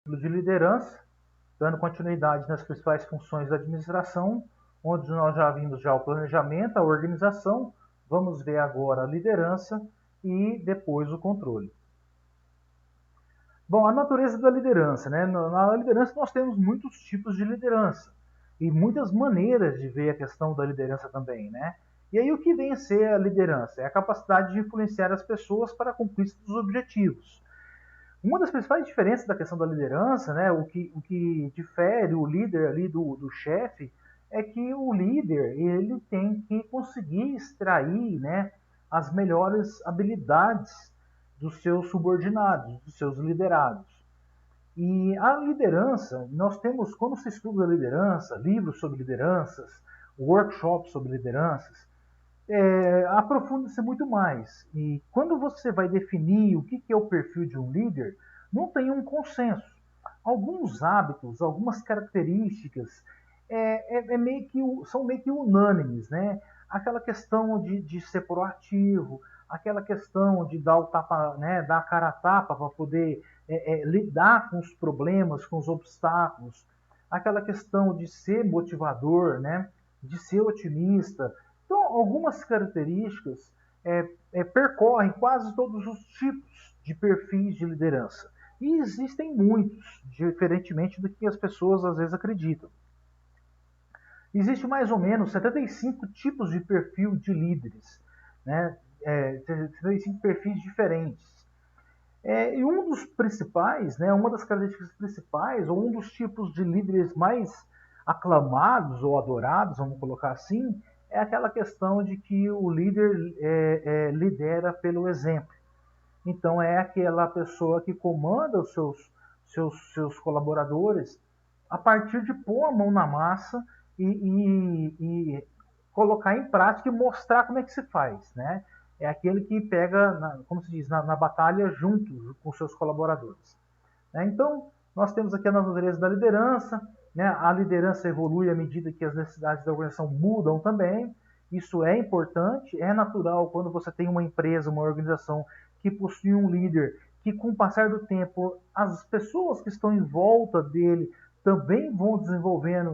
de liderança, dando continuidade nas principais funções da administração, onde nós já vimos já o planejamento, a organização, vamos ver agora a liderança e depois o controle. Bom, a natureza da liderança, né? Na liderança nós temos muitos tipos de liderança e muitas maneiras de ver a questão da liderança também, né? E aí o que vem a ser a liderança? É a capacidade de influenciar as pessoas para a conquista dos objetivos. Uma das principais diferenças da questão da liderança, né, o que difere o líder ali do chefe, é que o líder ele tem que conseguir extrair, né, as melhores habilidades dos seus subordinados, dos seus liderados. E a liderança, nós temos, quando se estuda liderança, livros sobre lideranças, workshops sobre lideranças, aprofunda-se muito mais. E quando você vai definir o que é o perfil de um líder, não tem um consenso. Alguns hábitos, algumas características são meio que unânimes, né? Aquela questão de ser proativo, aquela questão de dar o tapa, né, dar a cara a tapa para poder lidar com os problemas, com os obstáculos, aquela questão de ser motivador, né, de ser otimista. Então, algumas características percorrem quase todos os tipos de perfis de liderança. E existem muitos, diferentemente do que as pessoas às vezes acreditam. Existe mais ou menos 75 tipos de perfil de líderes, né? 75 perfis diferentes. E um dos principais, né, uma das características principais, ou um dos tipos de líderes mais aclamados ou adorados, vamos colocar assim, é aquela questão de que o líder lidera pelo exemplo. Então é aquela pessoa que comanda os seus colaboradores a partir de pôr a mão na massa e colocar em prática e mostrar como é que se faz, né? É aquele que pega, como se diz, na batalha junto com seus colaboradores. Né? Então, nós temos aqui a natureza da liderança, né? A liderança evolui à medida que as necessidades da organização mudam também, isso é importante, é natural quando você tem uma empresa, uma organização que possui um líder que, com o passar do tempo, as pessoas que estão em volta dele também vão desenvolvendo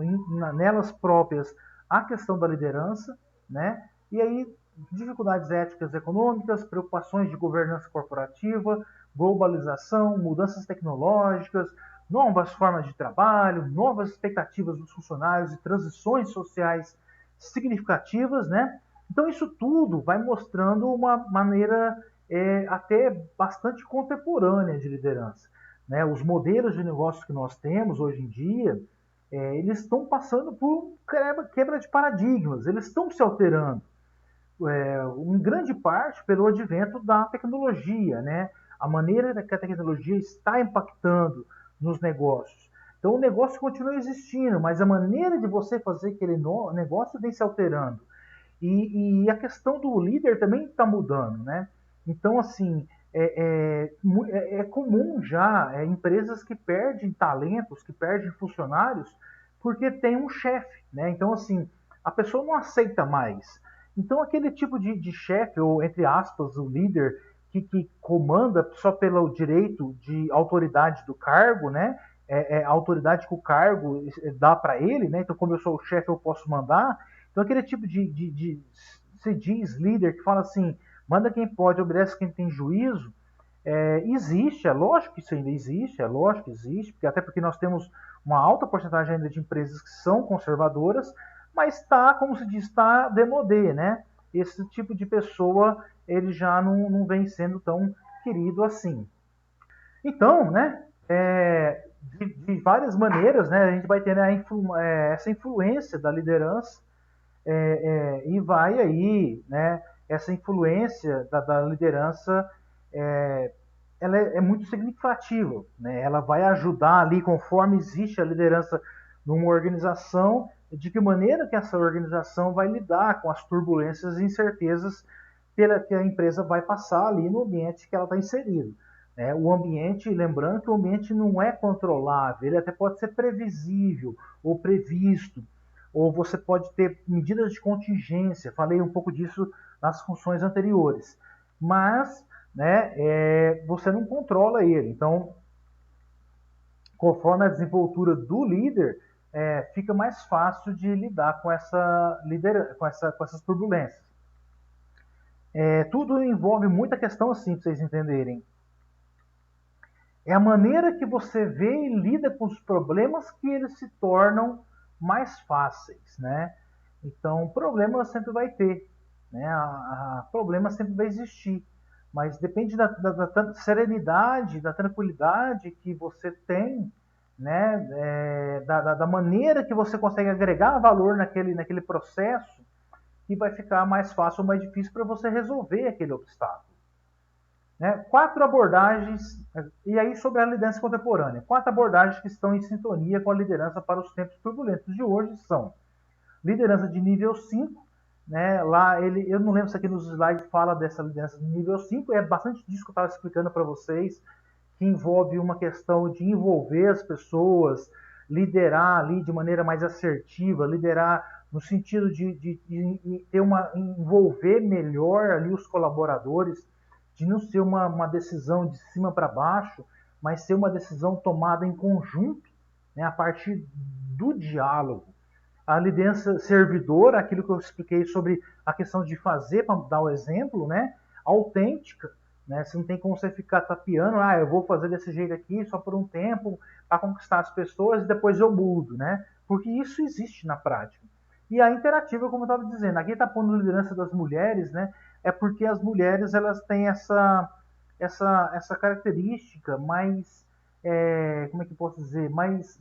nelas próprias a questão da liderança, né? E aí, dificuldades éticas e econômicas, preocupações de governança corporativa, globalização, mudanças tecnológicas, novas formas de trabalho, novas expectativas dos funcionários e transições sociais significativas, né? Então isso tudo vai mostrando uma maneira até bastante contemporânea de liderança. Né? Os modelos de negócios que nós temos hoje em dia, eles estão passando por quebra de paradigmas, eles estão se alterando. Em grande parte pelo advento da tecnologia, né? A maneira que a tecnologia está impactando nos negócios. Então o negócio continua existindo, mas a maneira de você fazer aquele negócio vem se alterando. E a questão do líder também está mudando, né? Então, assim, é comum já empresas que perdem talentos, que perdem funcionários, porque tem um chefe, né? Então, assim, a pessoa não aceita mais. Então, aquele tipo de chefe, ou entre aspas, o líder, que comanda só pelo direito de autoridade do cargo, né? A autoridade que o cargo dá para ele, né? Então, como eu sou o chefe, eu posso mandar. Então, aquele tipo de se diz líder que fala assim, manda quem pode, obedece quem tem juízo, existe, é lógico que isso ainda existe, é lógico que existe, porque até porque nós temos uma alta porcentagem ainda de empresas que são conservadoras, mas está, como se diz, está demodé, né? Esse tipo de pessoa, ele já não vem sendo tão querido assim. Então, né, de várias maneiras, né, a gente vai ter essa influência da liderança e vai aí, né, essa influência da liderança ela é muito significativa, né? Ela vai ajudar ali, conforme existe a liderança numa organização, de que maneira que essa organização vai lidar com as turbulências e incertezas pela que a empresa vai passar ali no ambiente que ela está inserida. Né? O ambiente, lembrando que o ambiente não é controlável, ele até pode ser previsível ou previsto, ou você pode ter medidas de contingência, falei um pouco disso nas funções anteriores, mas né, você não controla ele. Então, conforme a desenvoltura do líder, fica mais fácil de lidar com com essas turbulências. Tudo envolve muita questão assim, para vocês entenderem. É a maneira que você vê e lida com os problemas que eles se tornam mais fáceis, né? Então, problema sempre vai ter, né? Problema sempre vai existir, mas depende da serenidade, da tranquilidade que você tem, né? Da maneira que você consegue agregar valor naquele processo, que vai ficar mais fácil ou mais difícil para você resolver aquele obstáculo. Né? 4 abordagens, e aí sobre a liderança contemporânea, 4 abordagens que estão em sintonia com a liderança para os tempos turbulentos de hoje são liderança de nível 5, né? Lá eu não lembro se aqui nos slides fala dessa liderança de nível 5, é bastante disso que eu estava explicando para vocês, que envolve uma questão de envolver as pessoas, liderar ali de maneira mais assertiva, liderar no sentido de ter envolver melhor ali os colaboradores, de não ser uma decisão de cima para baixo, mas ser uma decisão tomada em conjunto, né, a partir do diálogo. A liderança servidora, aquilo que eu expliquei sobre a questão de fazer, para dar o exemplo, né, autêntica, né, você não tem como você ficar tapeando, eu vou fazer desse jeito aqui só por um tempo para conquistar as pessoas e depois eu mudo, né, porque isso existe na prática. E a interativa, como eu estava dizendo, aqui está pondo liderança das mulheres, né, é porque as mulheres elas têm essa característica mais, como é que eu posso dizer, mais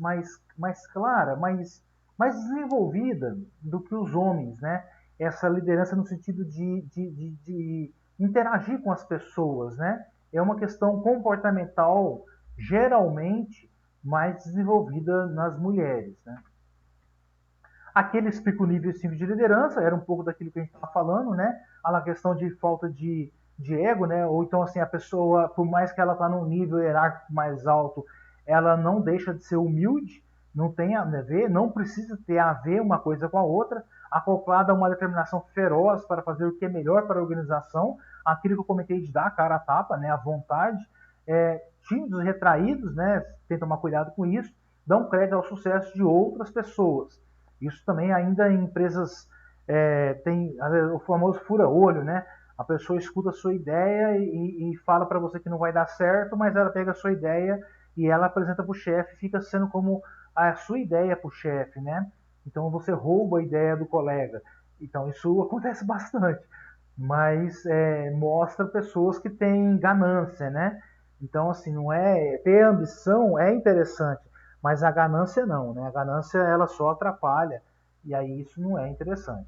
clara, mais desenvolvida do que os homens, né? Essa liderança no sentido de interagir com as pessoas, né? É uma questão comportamental, geralmente, mais desenvolvida nas mulheres, né? Aqui ele explica o nível 5 de liderança, era um pouco daquilo que a gente estava falando, né? A questão de falta de ego, né? Ou então, assim, a pessoa, por mais que ela está num nível hierárquico mais alto, ela não deixa de ser humilde, não tem a ver, não precisa ter a ver uma coisa com a outra, acoplada a uma determinação feroz para fazer o que é melhor para a organização, aquilo que eu comentei de dar a cara a tapa, né? A vontade, tímidos, retraídos, né? Tem que tomar cuidado com isso, dão crédito ao sucesso de outras pessoas. Isso também ainda em empresas tem o famoso fura-olho, né? A pessoa escuta a sua ideia e fala para você que não vai dar certo, mas ela pega a sua ideia e ela apresenta para o chefe, fica sendo como a sua ideia para o chefe, né? Então você rouba a ideia do colega. Então isso acontece bastante, mas mostra pessoas que têm ganância, né? Então assim, não é ter ambição é interessante, mas a ganância não, né? A ganância ela só atrapalha e aí isso não é interessante.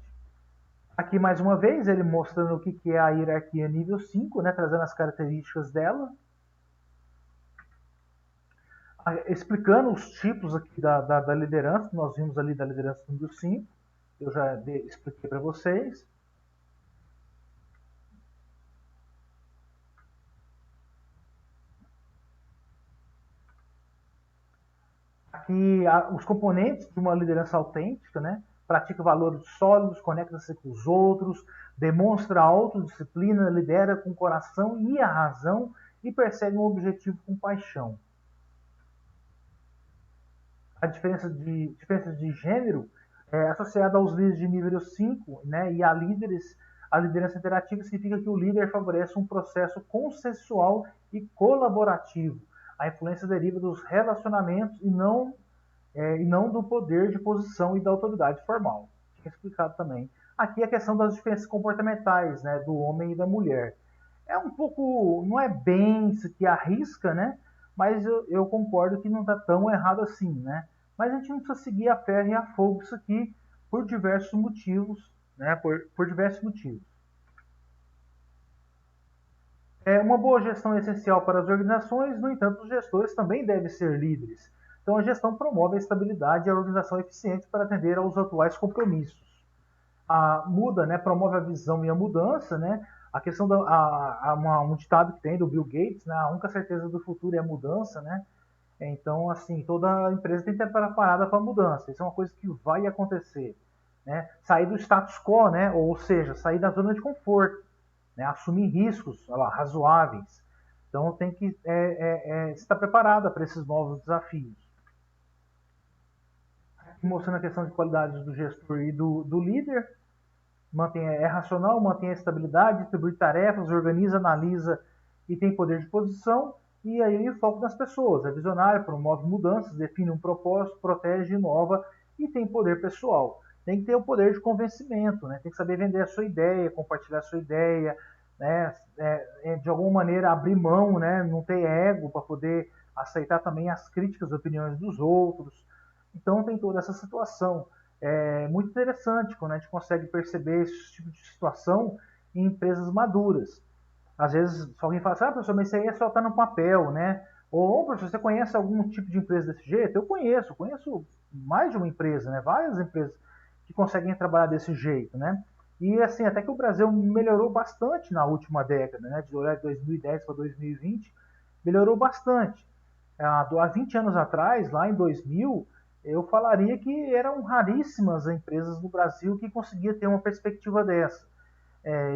Aqui mais uma vez ele mostrando o que é a hierarquia nível 5, né? Trazendo as características dela, explicando os tipos aqui da liderança, nós vimos ali da liderança nível 5, eu já expliquei para vocês. Aqui os componentes de uma liderança autêntica, né? Pratica valores sólidos, conecta-se com os outros, demonstra autodisciplina, lidera com o coração e a razão e persegue um objetivo com paixão. A diferença de gênero é associada aos líderes de nível 5, né? E a liderança interativa significa que o líder favorece um processo consensual e colaborativo. A influência deriva dos relacionamentos e não do poder de posição e da autoridade formal. Tinha explicado também. Aqui a questão das diferenças comportamentais, né, do homem e da mulher. É um pouco, não é bem isso que arrisca, né? Mas eu concordo que não está tão errado assim, né? Mas a gente não precisa seguir a ferro e a fogo isso aqui por diversos motivos, né? Por diversos motivos. Uma boa gestão é essencial para as organizações, no entanto, os gestores também devem ser líderes. Então, a gestão promove a estabilidade e a organização eficiente para atender aos atuais compromissos. Muda, né, promove a visão e a mudança, né? A questão um ditado que tem do Bill Gates, né? A única certeza do futuro é a mudança, né? Então, assim, toda empresa tem que estar preparada para a mudança. Isso é uma coisa que vai acontecer, né? Sair do status quo, ou seja, sair da zona de conforto, né? Assumir riscos razoáveis. Então tem que estar preparada para esses novos desafios. Mostrando a questão de qualidades do gestor e do líder, é racional, mantém a estabilidade, distribui tarefas, organiza, analisa e tem poder de posição. E aí o foco nas pessoas, é visionário, promove mudanças, define um propósito, protege, inova e tem poder pessoal. Tem que ter o poder de convencimento, né? Tem que saber vender a sua ideia, compartilhar a sua ideia, né? De alguma maneira abrir mão, né? Não ter ego para poder aceitar também as críticas, as opiniões dos outros. Então tem toda essa situação. É muito interessante quando a gente consegue perceber esse tipo de situação em empresas maduras. Às vezes alguém fala assim, professor, mas isso aí é só estar no papel, né? Ou, professor, você conhece algum tipo de empresa desse jeito? Eu conheço mais de uma empresa, né? Várias empresas que conseguem trabalhar desse jeito, né? E assim, até que o Brasil melhorou bastante na última década, né? De olhar de 2010 para 2020, melhorou bastante. Há 20 anos atrás, lá em 2000, eu falaria que eram raríssimas as empresas no Brasil que conseguiam ter uma perspectiva dessa.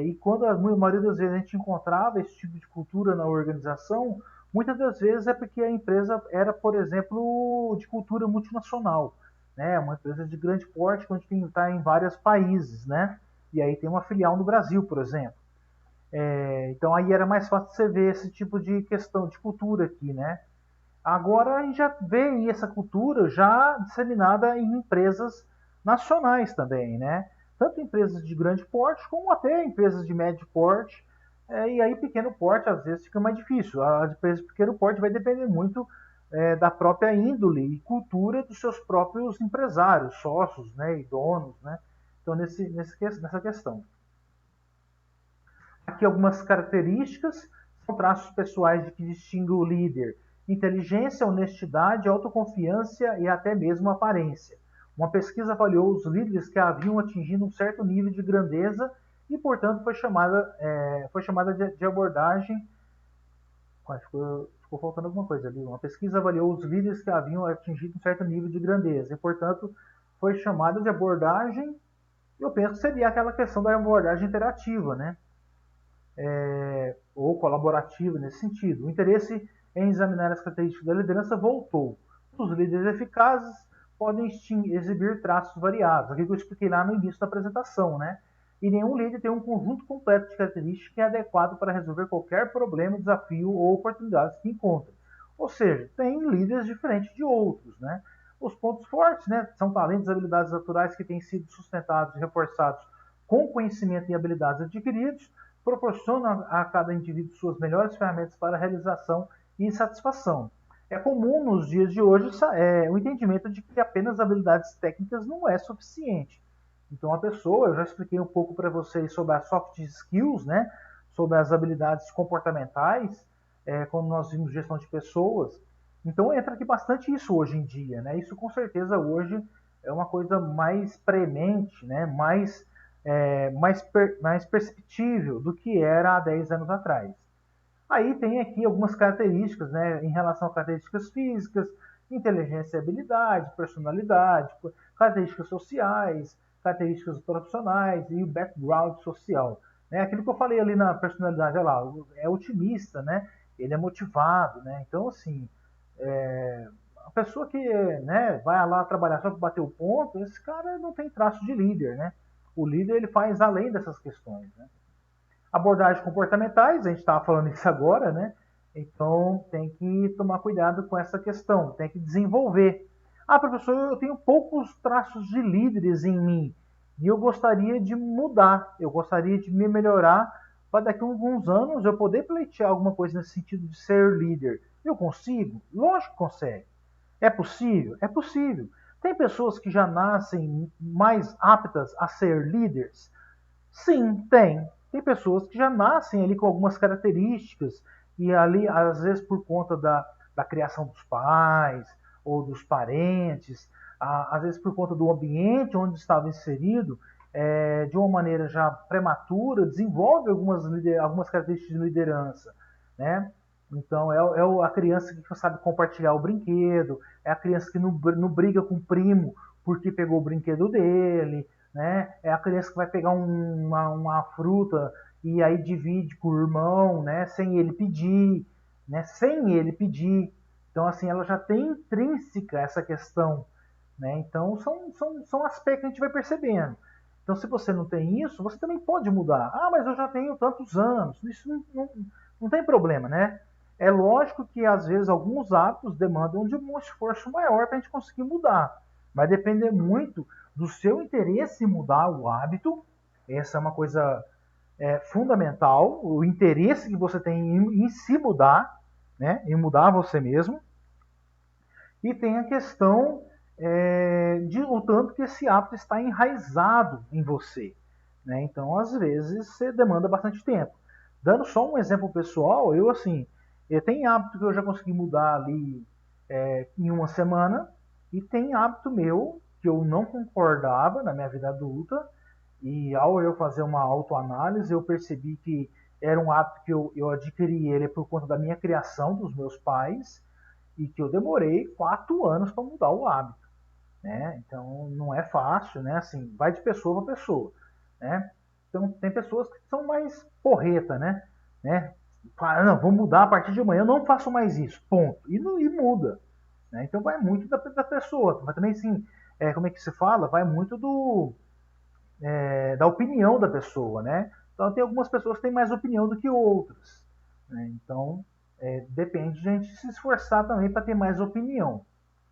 E quando a maioria das vezes a gente encontrava esse tipo de cultura na organização, muitas das vezes é porque a empresa era, por exemplo, de cultura multinacional, né? Uma empresa de grande porte que a gente está em vários países, né? E aí tem uma filial no Brasil, por exemplo. Então aí era mais fácil você ver esse tipo de questão de cultura aqui, né? Agora a gente já vê essa cultura já disseminada em empresas nacionais também, né? Tanto empresas de grande porte como até empresas de médio porte. E aí pequeno porte às vezes fica mais difícil. A empresa de pequeno porte vai depender muito da própria índole e cultura dos seus próprios empresários, sócios, né, e donos, né? Então nessa questão. Aqui algumas características, são traços pessoais de que distinguem o líder: inteligência, honestidade, autoconfiança e até mesmo aparência. Uma pesquisa avaliou os líderes que haviam atingido um certo nível de grandeza e, portanto, foi chamada de abordagem. Ficou faltando alguma coisa ali. Uma pesquisa avaliou os líderes que haviam atingido um certo nível de grandeza e, portanto, foi chamada de abordagem. Eu penso que seria aquela questão da abordagem interativa, né? Ou colaborativa nesse sentido. O interesse em examinar as características da liderança voltou. Os líderes eficazes podem exibir traços variados, aquilo que eu expliquei lá no início da apresentação, né? E nenhum líder tem um conjunto completo de características que é adequado para resolver qualquer problema, desafio ou oportunidades que encontra. Ou seja, tem líderes diferentes de outros, né? Os pontos fortes, né, são talentos e habilidades naturais que têm sido sustentados e reforçados com conhecimento e habilidades adquiridos, proporciona a cada indivíduo suas melhores ferramentas para a realização e satisfação. É comum nos dias de hoje o entendimento de que apenas habilidades técnicas não é suficiente. Então a pessoa, eu já expliquei um pouco para vocês sobre as soft skills, né? Sobre as habilidades comportamentais, quando nós vimos gestão de pessoas. Então entra aqui bastante isso hoje em dia, né? Isso com certeza hoje é uma coisa mais premente, né? Mais perceptível do que era há 10 anos atrás. Aí tem aqui algumas características, né, em relação a características físicas, inteligência e habilidade, personalidade, características sociais, características profissionais e o background social. Né? Aquilo que eu falei ali na personalidade, olha lá, é otimista, né? Ele é motivado, né? Então, assim, a pessoa que, né, vai lá trabalhar só para bater o ponto, esse cara não tem traço de líder, né? O líder ele faz além dessas questões, né? Abordagens comportamentais, a gente estava falando isso agora, né? Então tem que tomar cuidado com essa questão, tem que desenvolver. Professor, eu tenho poucos traços de líderes em mim e eu gostaria de mudar, eu gostaria de me melhorar para daqui a alguns anos eu poder pleitear alguma coisa nesse sentido de ser líder. Eu consigo? Lógico que consegue. É possível? É possível. Tem pessoas que já nascem mais aptas a ser líderes? Sim, tem. Tem pessoas que já nascem ali com algumas características e ali, às vezes, por conta da criação dos pais ou dos parentes, às vezes por conta do ambiente onde estava inserido, de uma maneira já prematura, desenvolve algumas características de liderança, né? Então, a criança que sabe compartilhar o brinquedo, é a criança que não briga com o primo porque pegou o brinquedo dele, né? É a criança que vai pegar uma fruta e aí divide com o irmão, né? Sem ele pedir. né, sem ele pedir. Então, assim, ela já tem intrínseca essa questão, né? Então, são aspectos que a gente vai percebendo. Então, se você não tem isso, você também pode mudar. Ah, mas eu já tenho tantos anos. Isso não tem problema, né? É lógico que, às vezes, alguns hábitos demandam de um esforço maior para a gente conseguir mudar. Vai depender muito do seu interesse em mudar o hábito. Essa é uma coisa fundamental, o interesse que você tem em se mudar, né, em mudar você mesmo, e tem a questão de o tanto que esse hábito está enraizado em você. Né? Então, às vezes, você demanda bastante tempo. Dando só um exemplo pessoal, eu tenho hábito que eu já consegui mudar ali em uma semana, e tem hábito meu que eu não concordava na minha vida adulta, e ao eu fazer uma autoanálise, eu percebi que era um hábito que eu adquiri ele por conta da minha criação, dos meus pais, e que eu demorei 4 anos para mudar o hábito. Né? Então não é fácil, né? Assim, vai de pessoa para pessoa. Né? Então tem pessoas que são mais porreta, né? Fala, não, vou mudar a partir de amanhã, eu não faço mais isso, ponto. E muda. Né? Então vai muito da pessoa. Mas também, sim, como é que se fala? Vai muito da opinião da pessoa, né? Então tem algumas pessoas que têm mais opinião do que outras, né? Então depende de a gente se esforçar também para ter mais opinião,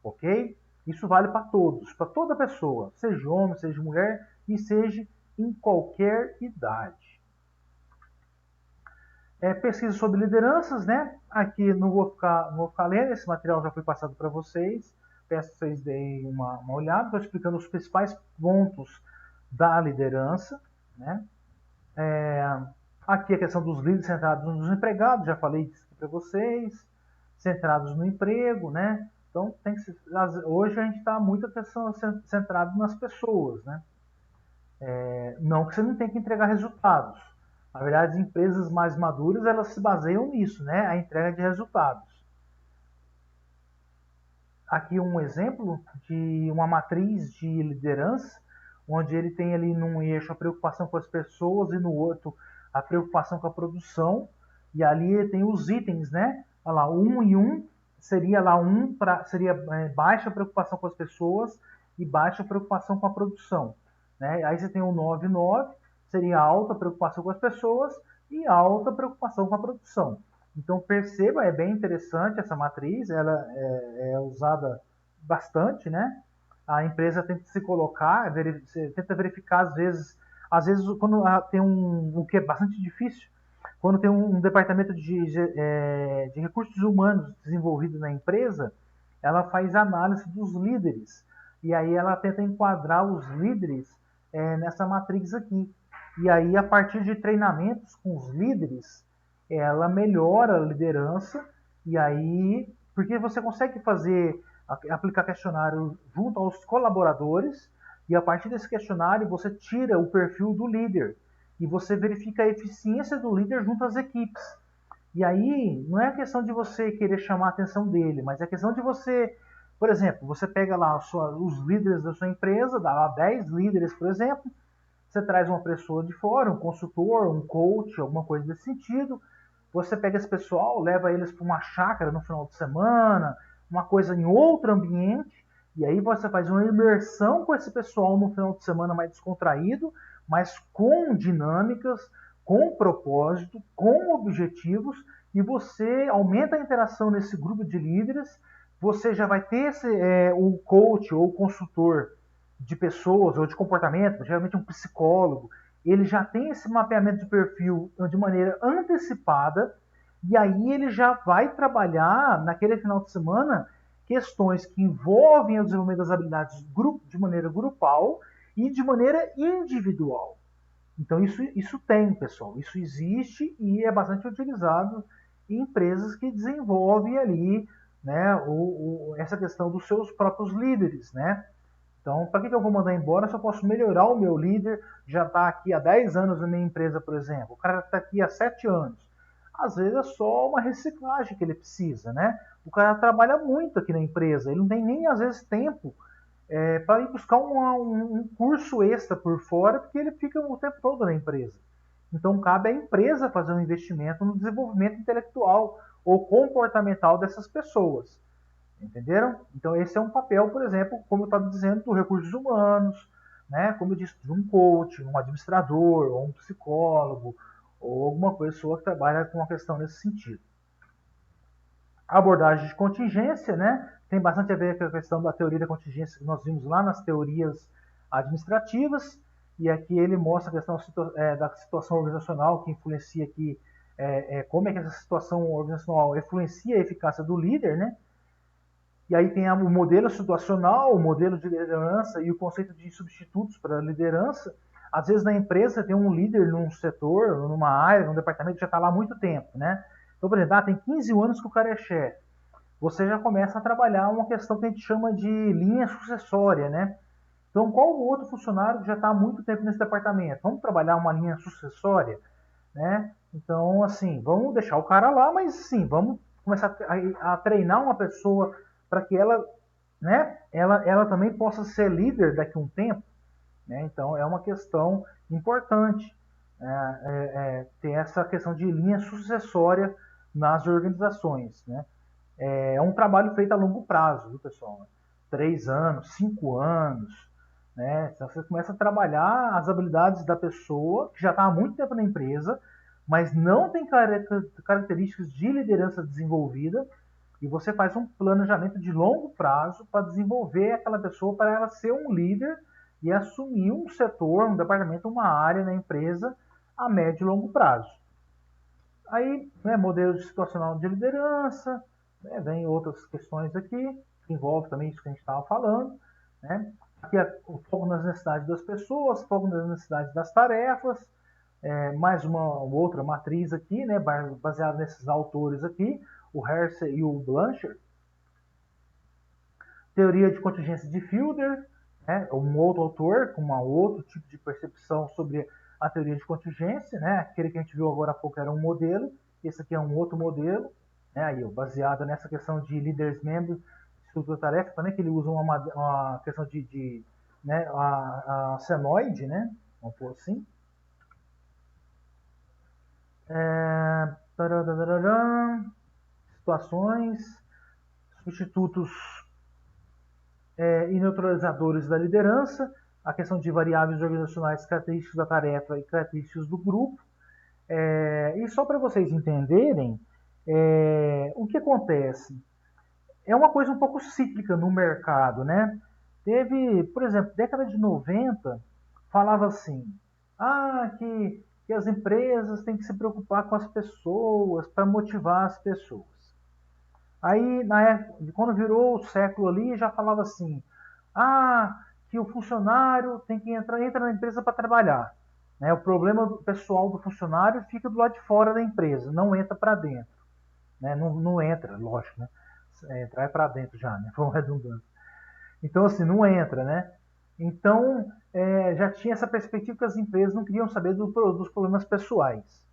ok? Isso vale para todos, para toda pessoa, seja homem, seja mulher e seja em qualquer idade. Pesquisa sobre lideranças, né? Aqui não vou ficar lendo, esse material já foi passado para vocês. Peço que vocês deem uma olhada, estou explicando os principais pontos da liderança, né? Aqui a questão dos líderes centrados nos empregados, já falei disso para vocês, centrados no emprego, né? Então tem que ser, hoje a gente está muito atenção centrado nas pessoas, né? Não que você não tenha que entregar resultados. Na verdade, as empresas mais maduras elas se baseiam nisso, né? A entrega de resultados. Aqui um exemplo de uma matriz de liderança, onde ele tem ali num eixo a preocupação com as pessoas e no outro a preocupação com a produção, e ali tem os itens, né? Olha lá, 1 e 1 seria lá seria baixa preocupação com as pessoas e baixa preocupação com a produção. Né? Aí você tem o 9 e 9, seria alta preocupação com as pessoas e alta preocupação com a produção. Então perceba, é bem interessante essa matriz, ela é usada bastante, né? A empresa tenta se colocar, tenta verificar às vezes quando tem o que é bastante difícil, quando tem um departamento de recursos humanos desenvolvido na empresa, ela faz análise dos líderes e aí ela tenta enquadrar os líderes nessa matriz aqui. E aí a partir de treinamentos com os líderes ela melhora a liderança e aí porque você consegue aplicar questionário junto aos colaboradores e a partir desse questionário você tira o perfil do líder e você verifica a eficiência do líder junto às equipes. E aí não é a questão de você querer chamar a atenção dele, mas é a questão de você, por exemplo, você pega lá os líderes da sua empresa, dá lá 10 líderes, por exemplo, você traz uma pessoa de fora, um consultor, um coach, alguma coisa desse sentido. Você pega esse pessoal, leva eles para uma chácara no final de semana, uma coisa em outro ambiente, e aí você faz uma imersão com esse pessoal no final de semana mais descontraído, mas com dinâmicas, com propósito, com objetivos, e você aumenta a interação nesse grupo de líderes, você já vai ter o coach ou o consultor de pessoas ou de comportamento, geralmente um psicólogo, ele já tem esse mapeamento de perfil de maneira antecipada e aí ele já vai trabalhar naquele final de semana questões que envolvem o desenvolvimento das habilidades de maneira grupal e de maneira individual. Então isso tem, pessoal, isso existe e é bastante utilizado em empresas que desenvolvem ali, né, essa questão dos seus próprios líderes, né? Então, para que eu vou mandar embora se eu posso melhorar o meu líder? Já está aqui há 10 anos na minha empresa, por exemplo. O cara está aqui há 7 anos. Às vezes é só uma reciclagem que ele precisa, né? O cara trabalha muito aqui na empresa. Ele não tem nem, às vezes, tempo para ir buscar um curso extra por fora, porque ele fica o tempo todo na empresa. Então, cabe à empresa fazer um investimento no desenvolvimento intelectual ou comportamental dessas pessoas. Entenderam? Então esse é um papel, por exemplo, como eu estava dizendo, do recursos humanos, né? Como eu disse, de um coach, um administrador, ou um psicólogo, ou alguma pessoa que trabalha com uma questão nesse sentido. A abordagem de contingência, né? Tem bastante a ver com a questão da teoria da contingência que nós vimos lá nas teorias administrativas, e aqui ele mostra a questão da situação organizacional que influencia aqui, como é que essa situação organizacional influencia a eficácia do líder, né? E aí tem o modelo situacional, o modelo de liderança e o conceito de substitutos para a liderança. Às vezes na empresa tem um líder num setor, numa área, num departamento que já está lá há muito tempo, né? Então, por exemplo, tem 15 anos que o cara é chefe. Você já começa a trabalhar uma questão que a gente chama de linha sucessória, né? Então, qual o outro funcionário que já está há muito tempo nesse departamento? Vamos trabalhar uma linha sucessória, né? Então, assim, vamos deixar o cara lá, mas sim, vamos começar a treinar uma pessoa para que ela, né, ela também possa ser líder daqui a um tempo, né? Então, é uma questão importante, ter essa questão de linha sucessória nas organizações, né? É um trabalho feito a longo prazo, viu, pessoal? 3 anos, 5 anos, né? Então você começa a trabalhar as habilidades da pessoa que já está há muito tempo na empresa, mas não tem características de liderança desenvolvida, e você faz um planejamento de longo prazo para desenvolver aquela pessoa para ela ser um líder e assumir um setor, um departamento, uma área na empresa a médio e longo prazo. Aí, né, modelo situacional de liderança, né, vem outras questões aqui, que envolve também isso que a gente estava falando, né? Aqui é o foco nas necessidades das pessoas, foco nas necessidades das tarefas, mais uma outra matriz aqui, né, baseada nesses autores aqui, o Hersey e o Blanchard. Teoria de contingência de Fielder, né, um outro autor com um outro tipo de percepção sobre a teoria de contingência, né? Aquele que a gente viu agora há pouco era um modelo, esse aqui é um outro modelo, né? Aí, baseado nessa questão de líderes membros, estrutura tarefa, também que ele usa uma questão né, a senoide, né? Vamos pôr assim. Situações, substitutos e neutralizadores da liderança, a questão de variáveis organizacionais, características da tarefa e características do grupo. E só para vocês entenderem, o que acontece? É uma coisa um pouco cíclica no mercado, né? Teve, por exemplo, década de 90, falava assim, que as empresas têm que se preocupar com as pessoas para motivar as pessoas. Aí, quando virou o século ali, já falava assim, que o funcionário tem que entra na empresa para trabalhar. Né? O problema pessoal do funcionário fica do lado de fora da empresa, não entra para dentro. Né? Não entra, lógico, né? Entrar é para dentro já, né? Foi uma redundância. Então, assim, não entra, né? Então, já tinha essa perspectiva que as empresas não queriam saber dos problemas pessoais.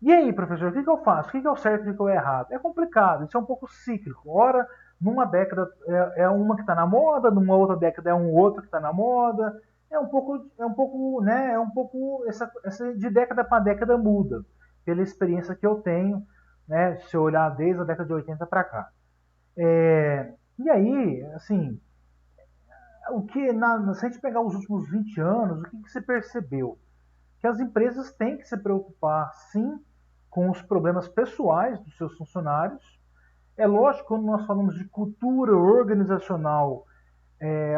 E aí, professor, o que eu faço? O que é o certo e o que é errado? É complicado, isso é um pouco cíclico. Ora, numa década é uma que está na moda, numa outra década é um outro que está na moda. Né? Essa de década para década muda, pela experiência que eu tenho, né? Se eu olhar desde a década de 80 para cá. E aí, assim, se a gente pegar os últimos 20 anos, o que você percebeu? Que as empresas têm que se preocupar, sim, com os problemas pessoais dos seus funcionários. É lógico, quando nós falamos de cultura organizacional,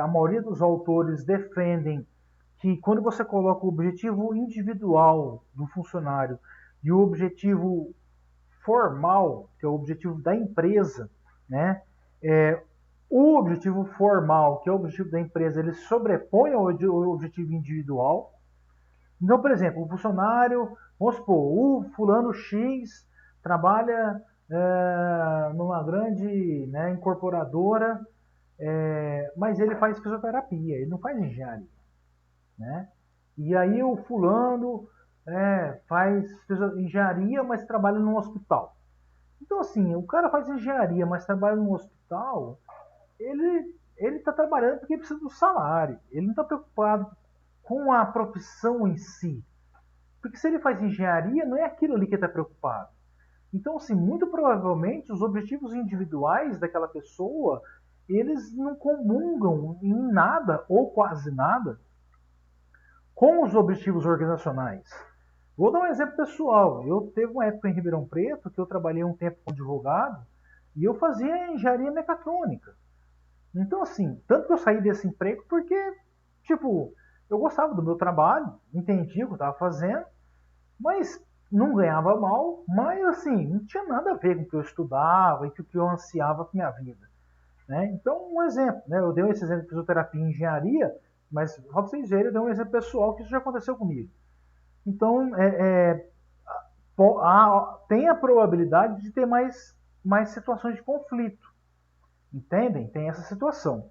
a maioria dos autores defendem que quando você coloca o objetivo individual do funcionário e o objetivo formal, que é o objetivo da empresa, né? O objetivo formal, que é o objetivo da empresa, ele sobrepõe ao objetivo individual. Então, por exemplo, o funcionário, vamos supor, o fulano X trabalha numa grande, né, incorporadora, mas ele faz fisioterapia, ele não faz engenharia. Né? E aí o fulano faz engenharia, mas trabalha num hospital. Então, assim, o cara faz engenharia, mas trabalha num hospital, ele está trabalhando porque precisa do salário. Ele não está preocupado com a profissão em si. Porque se ele faz engenharia, não é aquilo ali que ele está preocupado. Então, assim, muito provavelmente os objetivos individuais daquela pessoa, eles não comungam em nada ou quase nada com os objetivos organizacionais. Vou dar um exemplo pessoal. Eu teve uma época em Ribeirão Preto que eu trabalhei um tempo como advogado e eu fazia engenharia mecatrônica. Então, assim, tanto que eu saí desse emprego porque, tipo, eu gostava do meu trabalho, entendia o que eu estava fazendo, mas não ganhava mal, mas, assim, não tinha nada a ver com o que eu estudava e com o que eu ansiava com a minha vida. Né? Então, um exemplo, né? Eu dei esse exemplo de fisioterapia e engenharia, mas, só para vocês verem, eu dei um exemplo pessoal que isso já aconteceu comigo. Então, tem a probabilidade de ter mais situações de conflito. Entendem? Tem essa situação.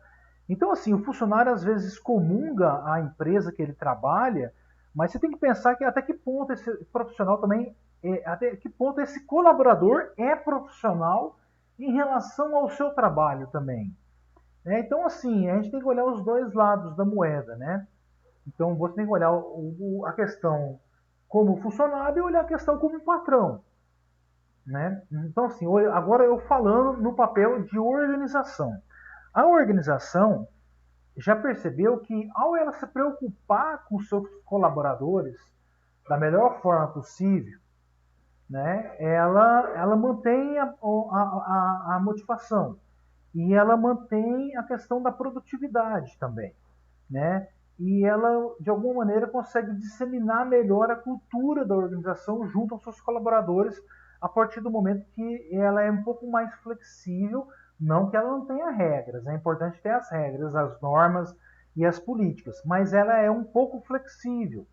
Então, assim, o funcionário às vezes comunga a empresa que ele trabalha, mas você tem que pensar que até que ponto esse profissional também, até que ponto esse colaborador é profissional em relação ao seu trabalho também. Né? Então, assim, a gente tem que olhar os dois lados da moeda, né? Então, você tem que olhar a questão como funcionário e olhar a questão como patrão. Né? Então, assim, agora eu falando no papel de organização. A organização já percebeu que, ao ela se preocupar com seus colaboradores da melhor forma possível, né, ela mantém a motivação e ela mantém a questão da produtividade também. Né? E ela, de alguma maneira, consegue disseminar melhor a cultura da organização junto aos seus colaboradores a partir do momento que ela é um pouco mais flexível, não que ela não tenha regras, é importante ter as regras, as normas e as políticas, mas ela é um pouco flexível.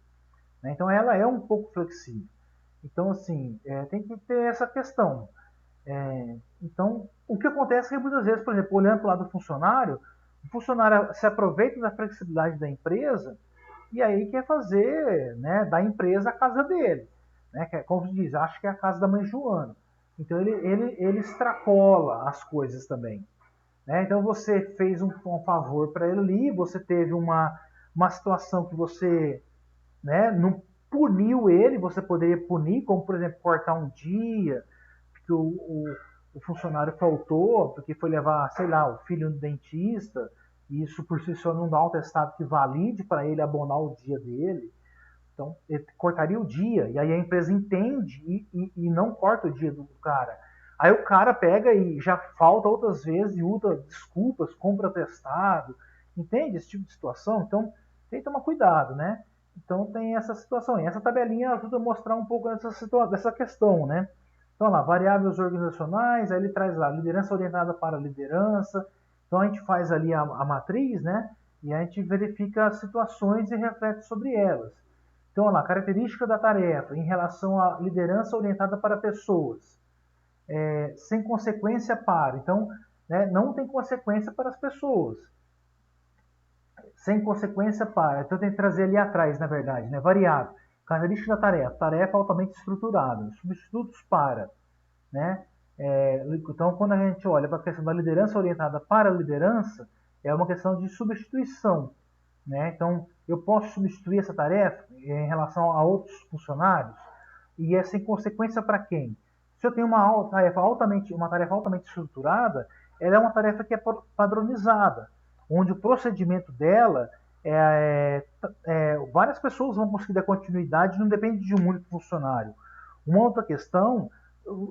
Né? Então, ela é um pouco flexível. Então, assim, tem que ter essa questão. Então, o que acontece é que muitas vezes, por exemplo, olhando para o lado do funcionário, o funcionário se aproveita da flexibilidade da empresa e aí quer fazer, né, da empresa a casa dele. Né, que é, como se diz, acho que é a casa da mãe Joana. Então ele extrapola as coisas também. Né? Então você fez um favor para ele ali, você teve uma situação que você, né, não puniu ele, você poderia punir, como por exemplo cortar um dia, que o funcionário faltou porque foi levar, sei lá, o filho no dentista, e isso por si só não dá um atestado que valide para ele abonar o dia dele. Então, ele cortaria o dia, e aí a empresa entende e não corta o dia do cara. Aí o cara pega e já falta outras vezes e usa desculpas, compra atestado, entende esse tipo de situação? Então, tem que tomar cuidado, né? Então, tem essa situação. E essa tabelinha ajuda a mostrar um pouco dessa questão, né? Então, lá, variáveis organizacionais, aí ele traz lá, liderança orientada para a liderança. Então, a gente faz ali a matriz, né? E a gente verifica as situações e reflete sobre elas. Então, olha lá, característica da tarefa em relação à liderança orientada para pessoas, sem consequência para. Então, né, não tem consequência para as pessoas. Sem consequência para. Então, tem que trazer ali atrás, na verdade, né, variável. Característica da tarefa, tarefa altamente estruturada, substitutos para. Né? Então, quando a gente olha para a questão da liderança orientada para a liderança, é uma questão de substituição. Né? Então, eu posso substituir essa tarefa em relação a outros funcionários e é sem consequência para quem? Se eu tenho uma tarefa altamente estruturada, ela é uma tarefa que é padronizada, onde o procedimento dela várias pessoas vão conseguir dar continuidade, não depende de um único funcionário. Uma outra questão,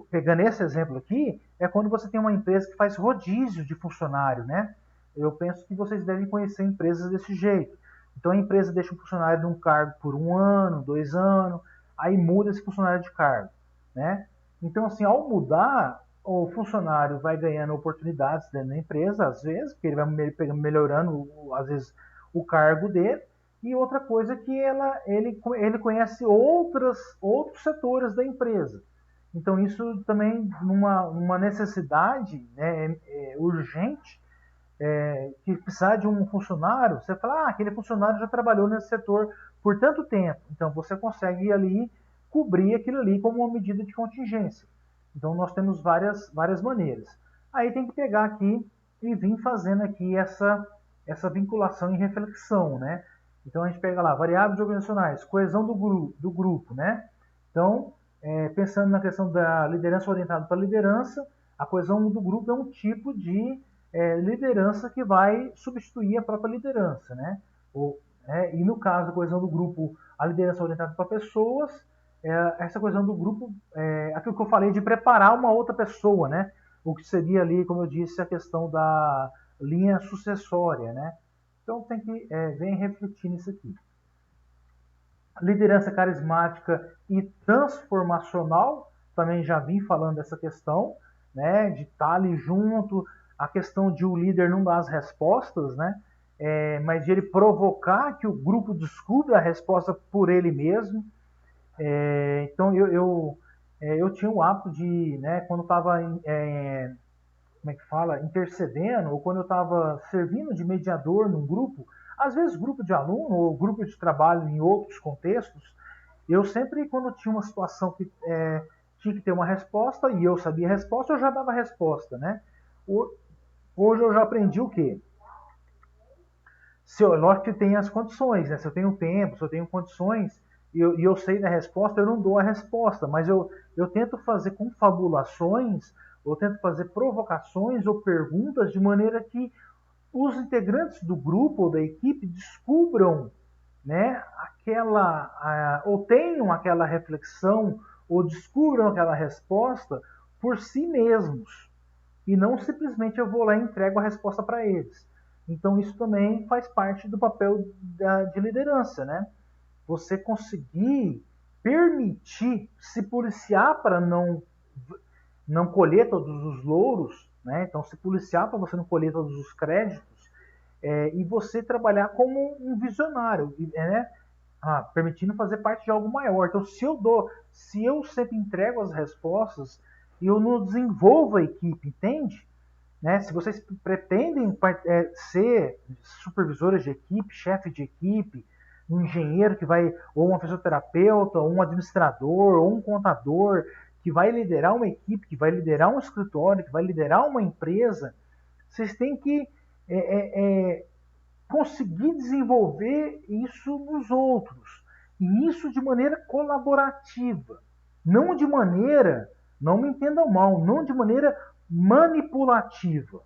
pegando esse exemplo aqui, é quando você tem uma empresa que faz rodízio de funcionário, né? Eu penso que vocês devem conhecer empresas desse jeito. Então a empresa deixa um funcionário de um cargo por 1 ano, 2 anos, aí muda esse funcionário de cargo, né? Então assim, ao mudar, o funcionário vai ganhando oportunidades dentro da empresa, às vezes, porque ele vai melhorando, às vezes, o cargo dele. E outra coisa é que ele conhece outros setores da empresa. Então isso também, numa necessidade, né, urgente, que precisar de um funcionário, você fala, aquele funcionário já trabalhou nesse setor por tanto tempo, então você consegue ali cobrir aquilo ali como uma medida de contingência. Então nós temos várias maneiras. Aí tem que pegar aqui e vir fazendo aqui essa vinculação e reflexão, né? Então a gente pega lá, variáveis organizacionais, coesão do grupo, né? Então, pensando na questão da liderança orientada para a liderança, a coesão do grupo é um tipo de liderança que vai substituir a própria liderança, né? E no caso da coesão do grupo, a liderança orientada para pessoas, essa coesão do grupo, aquilo que eu falei de preparar uma outra pessoa, né? O que seria ali, como eu disse, a questão da linha sucessória, né? Então tem que vem refletir nisso aqui. Liderança carismática e transformacional, também já vim falando dessa questão, né, de estar ali junto, a questão de o líder não dar as respostas, né, mas de ele provocar que o grupo descubra a resposta por ele mesmo. Então eu tinha o hábito de, né, quando estava como é que fala, intercedendo, ou quando eu estava servindo de mediador num grupo, às vezes grupo de aluno ou grupo de trabalho em outros contextos, eu sempre, quando tinha uma situação que tinha que ter uma resposta, e eu sabia a resposta, eu já dava a resposta, né? Hoje eu já aprendi o quê? Lógico que tem as condições, né? Se eu tenho tempo, se eu tenho condições, e eu sei da resposta, eu não dou a resposta, mas eu tento fazer confabulações, ou tento fazer provocações ou perguntas de maneira que os integrantes do grupo ou da equipe descubram, né, ou tenham aquela reflexão, ou descubram aquela resposta por si mesmos. E não simplesmente eu vou lá e entrego a resposta para eles. Então isso também faz parte do papel de liderança, né? Você conseguir permitir se policiar para não colher todos os louros, né? Então se policiar para você não colher todos os créditos, e você trabalhar como um visionário, né? Permitindo fazer parte de algo maior. Então se eu sempre entrego as respostas e eu não desenvolvo a equipe, entende? Né? Se vocês pretendem ser supervisores de equipe, chefe de equipe, um engenheiro que vai, ou um fisioterapeuta, ou um administrador, ou um contador, que vai liderar uma equipe, que vai liderar um escritório, que vai liderar uma empresa, vocês têm que conseguir desenvolver isso nos outros. E isso de maneira colaborativa. Não de maneira, não me entendam mal, não de maneira manipulativa.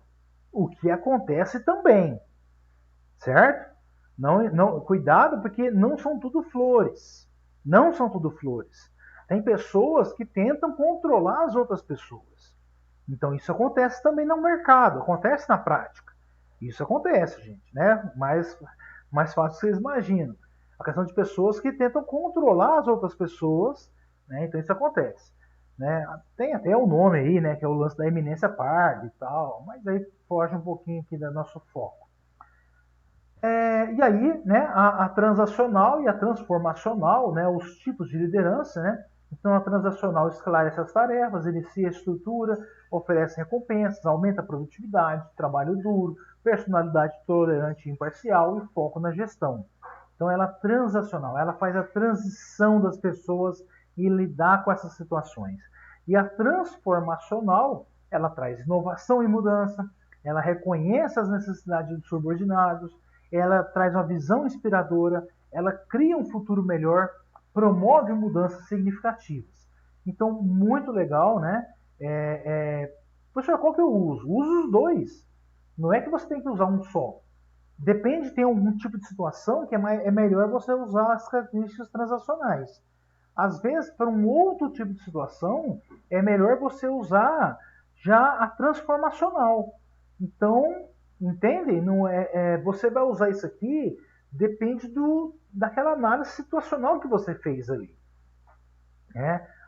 O que acontece também. Certo? Cuidado, porque não são tudo flores. Não são tudo flores. Tem pessoas que tentam controlar as outras pessoas. Então isso acontece também no mercado, acontece na prática. Isso acontece, gente, né? Mais fácil que vocês imaginam. A questão de pessoas que tentam controlar as outras pessoas, né? Então isso acontece. Né? Tem até o nome aí, né? Que é o lance da eminência parda e tal, mas aí foge um pouquinho aqui do nosso foco. E aí, né, a transacional e a transformacional, né, os tipos de liderança, né? Então, a transacional esclarece as tarefas, inicia a estrutura, oferece recompensas, aumenta a produtividade, trabalho duro, personalidade tolerante e imparcial e foco na gestão. Então, ela é transacional, ela faz a transição das pessoas e lidar com essas situações. E a transformacional, ela traz inovação e mudança, ela reconhece as necessidades dos subordinados, ela traz uma visão inspiradora, ela cria um futuro melhor, promove mudanças significativas. Então, muito legal, né? Professor, qual que eu uso? Uso os dois. Não é que você tem que usar um só. Depende, tem algum tipo de situação que é melhor você usar as características transacionais. Às vezes, para um outro tipo de situação, é melhor você usar já a transformacional. Então, entende? Não você vai usar isso aqui, depende daquela análise situacional que você fez ali.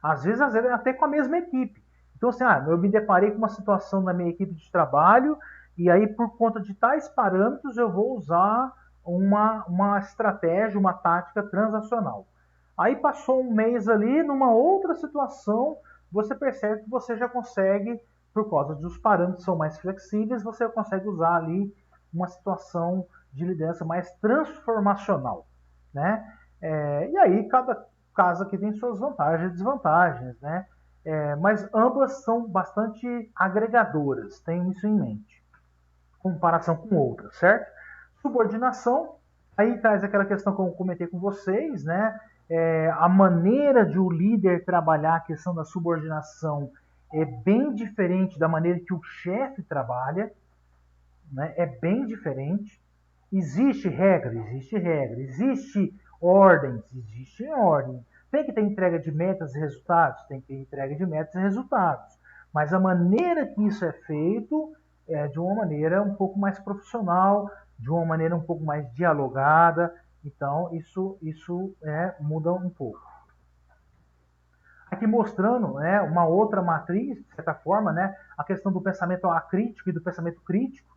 Às vezes até com a mesma equipe. Então, assim, eu me deparei com uma situação na minha equipe de trabalho, e aí, por conta de tais parâmetros, eu vou usar uma estratégia, uma tática transacional. Aí passou um mês ali, numa outra situação, você percebe que você já consegue, por causa dos parâmetros são mais flexíveis, você consegue usar ali uma situação de liderança mais transformacional, né? E aí cada caso aqui tem suas vantagens e desvantagens, né? Mas ambas são bastante agregadoras, tenham isso em mente, em comparação com outras, certo? Subordinação, aí traz aquela questão que eu comentei com vocês, né? A maneira de o líder trabalhar a questão da subordinação é bem diferente da maneira que o chefe trabalha, né? É bem diferente. Existe regra, existe regra. Existe ordens, existe ordem. Tem que ter entrega de metas e resultados? Tem que ter entrega de metas e resultados. Mas a maneira que isso é feito é de uma maneira um pouco mais profissional, de uma maneira um pouco mais dialogada. Então, isso muda um pouco. Aqui mostrando, né, uma outra matriz, de certa forma, né, a questão do pensamento acrítico e do pensamento crítico.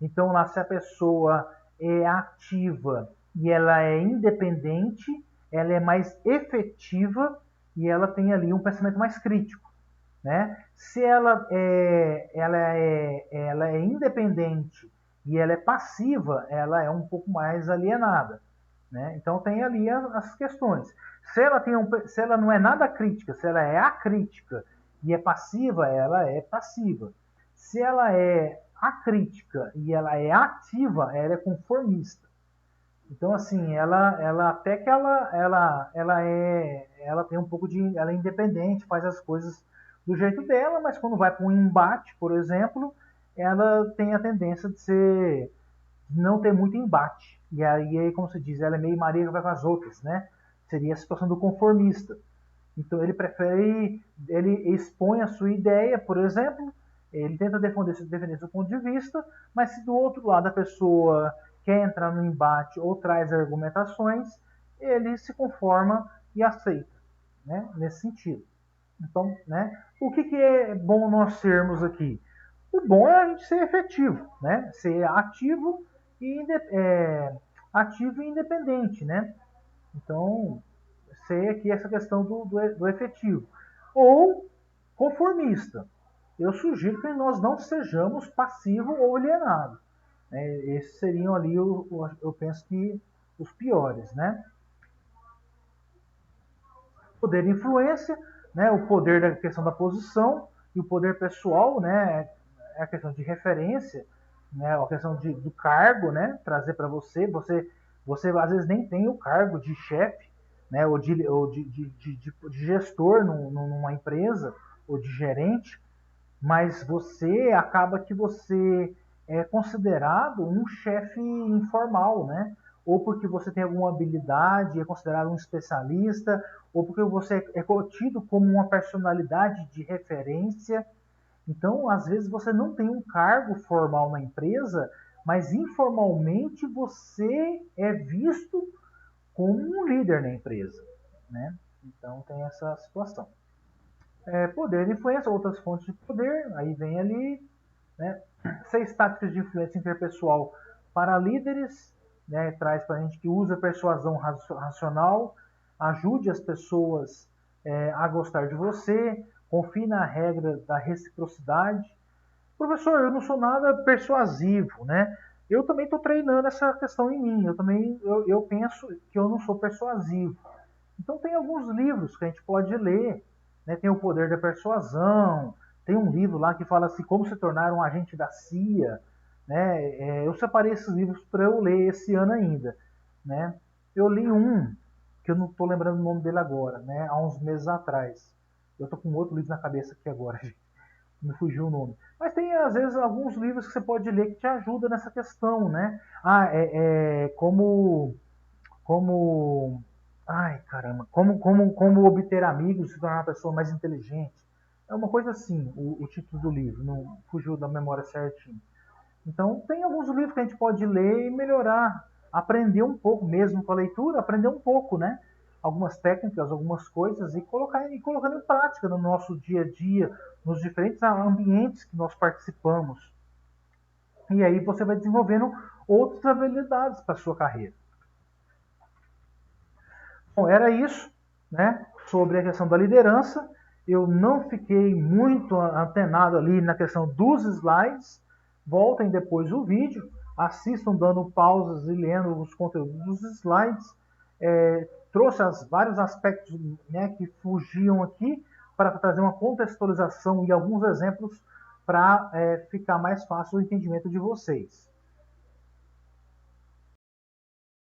Então, lá, se a pessoa é ativa e ela é independente, ela é mais efetiva e ela tem ali um pensamento mais crítico. Né? Se ela é independente e ela é passiva, ela é um pouco mais alienada. Né? Então tem ali as questões. Se ela não é nada crítica, se ela é acrítica e é passiva, ela é passiva. Se ela é acrítica e ela é ativa, ela é conformista. Então assim, ela até que ela tem um pouco de, ela é independente, faz as coisas do jeito dela, mas quando vai para um embate, por exemplo, ela tem a tendência de não ter muito embate. E aí, como se diz, ela é meio Maria que vai com as outras, né? Seria a situação do conformista. Então ele expõe a sua ideia, por exemplo, ele tenta defender seu ponto de vista, mas se do outro lado a pessoa quer entrar no embate ou traz argumentações, ele se conforma e aceita, né? Nesse sentido. Então, né? O que é bom nós sermos aqui? O bom é a gente ser efetivo, né? Ser ativo e independente, né? Então, sei aqui essa questão do efetivo. Ou conformista. Eu sugiro que nós não sejamos passivo ou alienado. Né? Esses seriam ali, eu penso que, os piores. Né? Poder e influência, né? O poder da questão da posição e o poder pessoal, né? É a questão de referência, né? A questão do cargo, né? Trazer para você às vezes nem tem o cargo de chefe, né? Ou de gestor numa empresa, ou de gerente, mas você acaba que você é considerado um chefe informal, né? Ou porque você tem alguma habilidade, é considerado um especialista, ou porque você é tido como uma personalidade de referência. Então, às vezes você não tem um cargo formal na empresa, mas informalmente você é visto como um líder na empresa, né? Então tem essa situação. Poder de influência, outras fontes de poder, aí vem ali, né? 6 táticas de influência interpessoal para líderes, né? Traz para a gente que usa persuasão racional, ajude as pessoas a gostar de você, confie na regra da reciprocidade. Professor, eu não sou nada persuasivo, né? Eu também estou treinando essa questão em mim. Eu penso que eu não sou persuasivo. Então tem alguns livros que a gente pode ler, né? Tem o Poder da Persuasão, tem um livro lá que fala assim como se tornar um agente da CIA, né? Eu separei esses livros para eu ler esse ano ainda, né? Eu li um que eu não estou lembrando o nome dele agora, né? Há uns meses atrás. Eu estou com outro livro na cabeça aqui agora, me fugiu o nome. Mas tem, às vezes, alguns livros que você pode ler que te ajudam nessa questão, né? Como ai, caramba, como obter amigos e se tornar uma pessoa mais inteligente. É uma coisa assim, o título do livro, não fugiu da memória certinho. Então, tem alguns livros que a gente pode ler e melhorar, aprender um pouco mesmo com a leitura, aprender um pouco, né? Algumas técnicas, algumas coisas e colocando em prática no nosso dia a dia, nos diferentes ambientes que nós participamos. E aí você vai desenvolvendo outras habilidades para a sua carreira. Bom, era isso, né? Sobre a questão da liderança. Eu não fiquei muito antenado ali na questão dos slides. Voltem depois o vídeo, assistam dando pausas e lendo os conteúdos dos slides. Trouxe vários aspectos, né, que fugiam aqui para trazer uma contextualização e alguns exemplos para ficar mais fácil o entendimento de vocês.